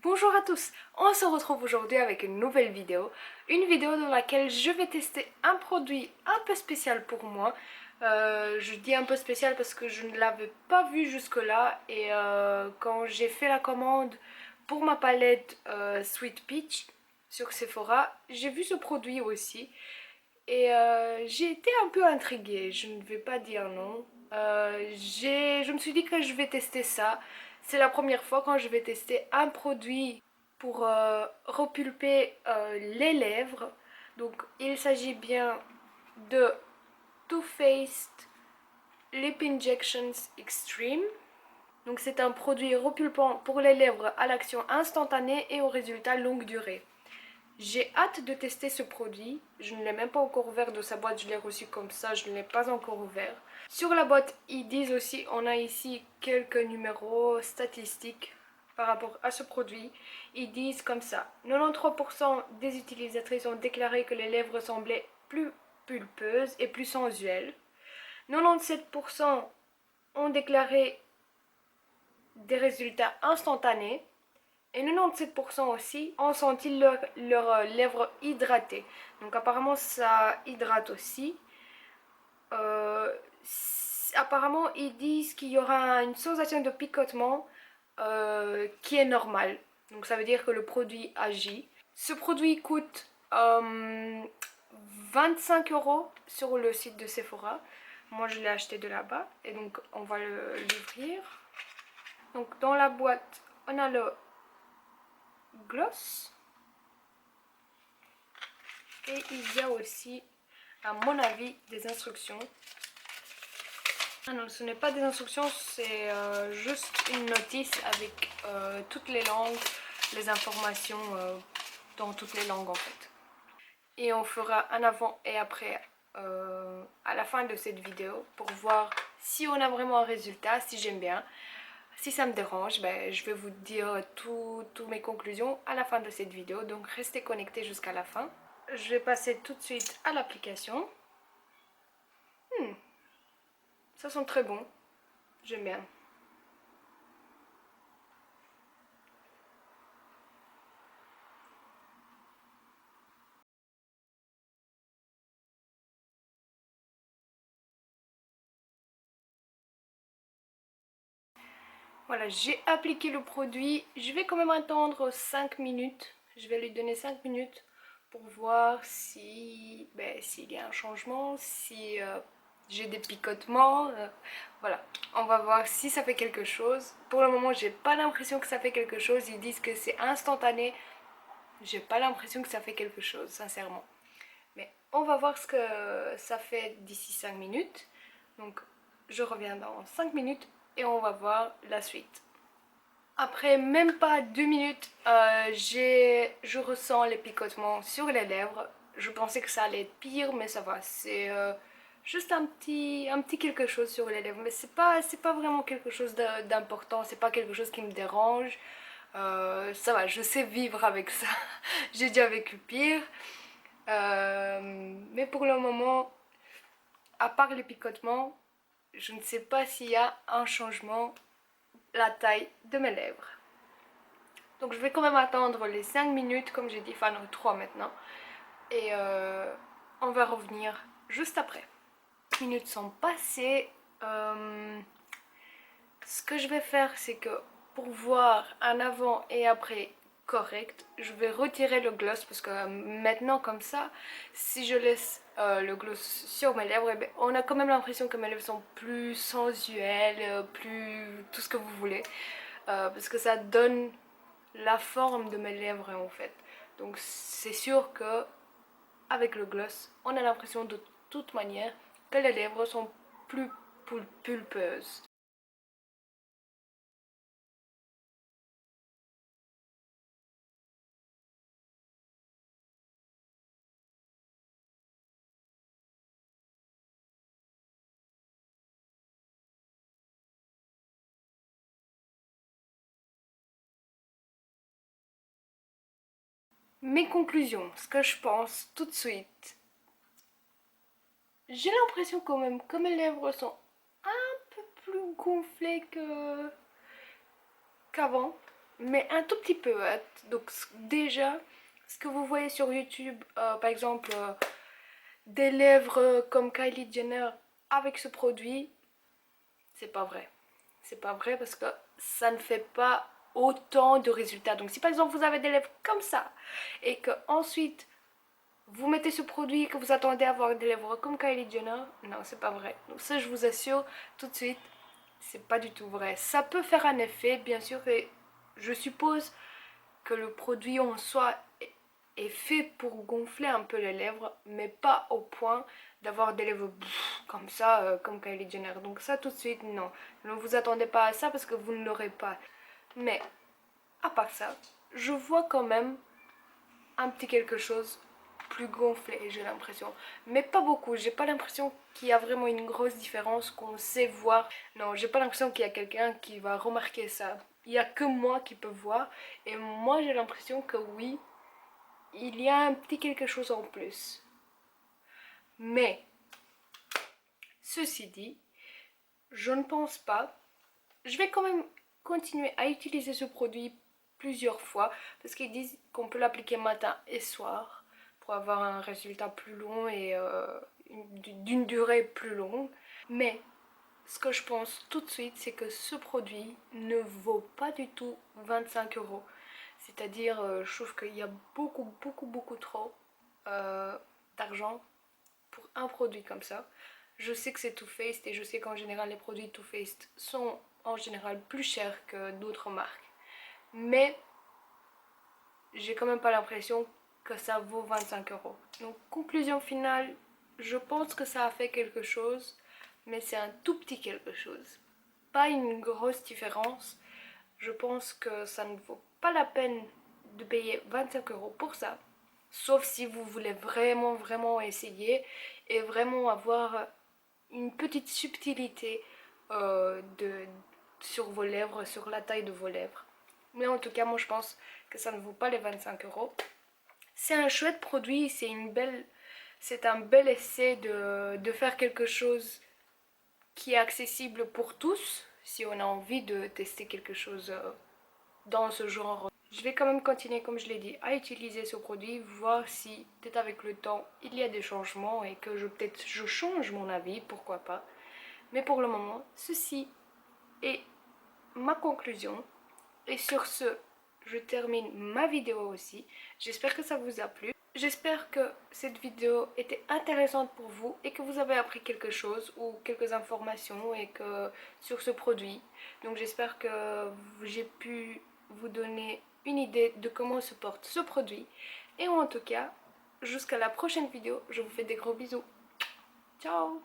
Bonjour à tous, on se retrouve aujourd'hui avec une nouvelle vidéo. Une vidéo dans laquelle je vais tester un produit un peu spécial pour moi. Je dis un peu spécial parce que je ne l'avais pas vu jusque là. Et quand j'ai fait la commande pour ma palette Sweet Peach sur Sephora, j'ai vu ce produit aussi. Et j'ai été un peu intriguée, je ne vais pas dire non. Je me suis dit que je vais tester ça. C'est la première fois quand je vais tester un produit pour repulper les lèvres. Donc il s'agit bien de Too Faced Lip Injections Extreme. Donc c'est un produit repulpant pour les lèvres à l'action instantanée et au résultat longue durée. J'ai hâte de tester ce produit. Je ne l'ai même pas encore ouvert de sa boîte, je l'ai reçu comme ça, je ne l'ai pas encore ouvert. Sur la boîte, ils disent aussi, on a ici quelques numéros statistiques par rapport à ce produit. Ils disent comme ça, 93% des utilisatrices ont déclaré que les lèvres semblaient plus pulpeuses et plus sensuelles. 97% ont déclaré des résultats instantanés. Et 97% aussi ont senti leurs lèvres hydratées. Donc apparemment ça hydrate aussi. Apparemment ils disent qu'il y aura une sensation de picotement qui est normale. Donc ça veut dire que le produit agit. Ce produit coûte 25 € sur le site de Sephora. Moi je l'ai acheté de là-bas. Et donc on va l'ouvrir. Donc dans la boîte on a le gloss et il y a aussi, à mon avis, des instructions. Ah non, ce n'est pas des instructions, c'est juste une notice avec toutes les langues, les informations dans toutes les langues en fait. Et on fera un avant et après à la fin de cette vidéo pour voir si on a vraiment un résultat, si j'aime bien. Si ça me dérange, ben, je vais vous dire toutes mes conclusions à la fin de cette vidéo, donc restez connectés jusqu'à la fin. Je vais passer tout de suite à l'application. Ça sent très bon, j'aime bien. Voilà, j'ai appliqué le produit. Je vais quand même attendre 5 minutes. Je vais lui donner 5 minutes pour voir si, s'il y a un changement, si j'ai des picotements. Voilà, on va voir si ça fait quelque chose. Pour le moment, j'ai pas l'impression que ça fait quelque chose. Ils disent que c'est instantané. J'ai pas l'impression que ça fait quelque chose, sincèrement. Mais on va voir ce que ça fait d'ici 5 minutes. Donc, je reviens dans 5 minutes et on va voir la suite. Après même pas 2 minutes, je ressens les picotements sur les lèvres. Je pensais que ça allait être pire, mais ça va. C'est juste un petit quelque chose sur les lèvres. Mais c'est pas vraiment quelque chose d'important. C'est pas quelque chose qui me dérange. Ça va, je sais vivre avec ça. J'ai déjà vécu pire. Mais pour le moment, à part les picotements, je ne sais pas s'il y a un changement la taille de mes lèvres. Donc je vais quand même attendre les 5 minutes, comme j'ai dit, enfin non, 3 maintenant. Et on va revenir juste après. Les minutes sont passées. Ce que je vais faire, c'est que pour voir un avant et après correct, je vais retirer le gloss parce que maintenant comme ça, si je laisse le gloss sur mes lèvres, eh bien, on a quand même l'impression que mes lèvres sont plus sensuelles, plus tout ce que vous voulez, parce que ça donne la forme de mes lèvres en fait. Donc c'est sûr que avec le gloss, on a l'impression de toute manière que les lèvres sont plus pulpeuses. Mes conclusions, ce que je pense tout de suite. J'ai l'impression quand même que mes lèvres sont un peu plus gonflées qu'avant. mais un tout petit peu, hein. Donc déjà, ce que vous voyez sur YouTube, par exemple, des lèvres comme Kylie Jenner avec ce produit, c'est pas vrai. C'est pas vrai parce que ça ne fait pas autant de résultats. Donc si par exemple vous avez des lèvres comme ça et que ensuite vous mettez ce produit et que vous attendez à avoir des lèvres comme Kylie Jenner, non, c'est pas vrai. Donc ça, je vous assure tout de suite, c'est pas du tout vrai. Ça peut faire un effet, bien sûr, et je suppose que le produit en soi est fait pour gonfler un peu les lèvres, mais pas au point d'avoir des lèvres comme ça, comme Kylie Jenner. Donc ça, tout de suite, non. Ne vous attendez pas à ça parce que vous ne l'aurez pas. Mais, à part ça, je vois quand même un petit quelque chose plus gonflé, j'ai l'impression, mais pas beaucoup. J'ai pas l'impression qu'il y a vraiment une grosse différence qu'on sait voir. Non, j'ai pas l'impression qu'il y a quelqu'un qui va remarquer ça. Il y a que moi qui peux voir, et moi j'ai l'impression que oui, il y a un petit quelque chose en plus. Mais ceci dit, je ne pense pas. Je vais quand même continuer à utiliser ce produit plusieurs fois parce qu'ils disent qu'on peut l'appliquer matin et soir pour avoir un résultat plus long et d'une durée plus longue. Mais ce que je pense tout de suite, c'est que ce produit ne vaut pas du tout 25 euros. C'est-à-dire, je trouve qu'il y a beaucoup trop d'argent pour un produit comme ça. Je sais que c'est Too Faced et je sais qu'en général les produits Too Faced sont en général plus chers que d'autres marques. Mais j'ai quand même pas l'impression que ça vaut 25 euros. Donc conclusion finale, je pense que ça a fait quelque chose, mais c'est un tout petit quelque chose. Pas une grosse différence. Je pense que ça ne vaut pas la peine de payer 25 euros pour ça. Sauf si vous voulez vraiment essayer et vraiment avoir une petite subtilité sur vos lèvres, sur la taille de vos lèvres. Mais en tout cas, moi je pense que ça ne vaut pas les 25 euros. C'est un chouette produit, c'est un bel essai de faire quelque chose qui est accessible pour tous, si on a envie de tester quelque chose dans ce genre. Je vais quand même continuer, comme je l'ai dit, à utiliser ce produit, voir si peut-être avec le temps il y a des changements et que peut-être je change mon avis, pourquoi pas. Mais pour le moment, ceci est ma conclusion. Et sur ce, je termine ma vidéo aussi. J'espère que ça vous a plu. J'espère que cette vidéo était intéressante pour vous et que vous avez appris quelque chose ou quelques informations et que sur ce produit. Donc j'espère que j'ai pu vous donner une idée de comment se porte ce produit. Et en tout cas, jusqu'à la prochaine vidéo, je vous fais des gros bisous. Ciao!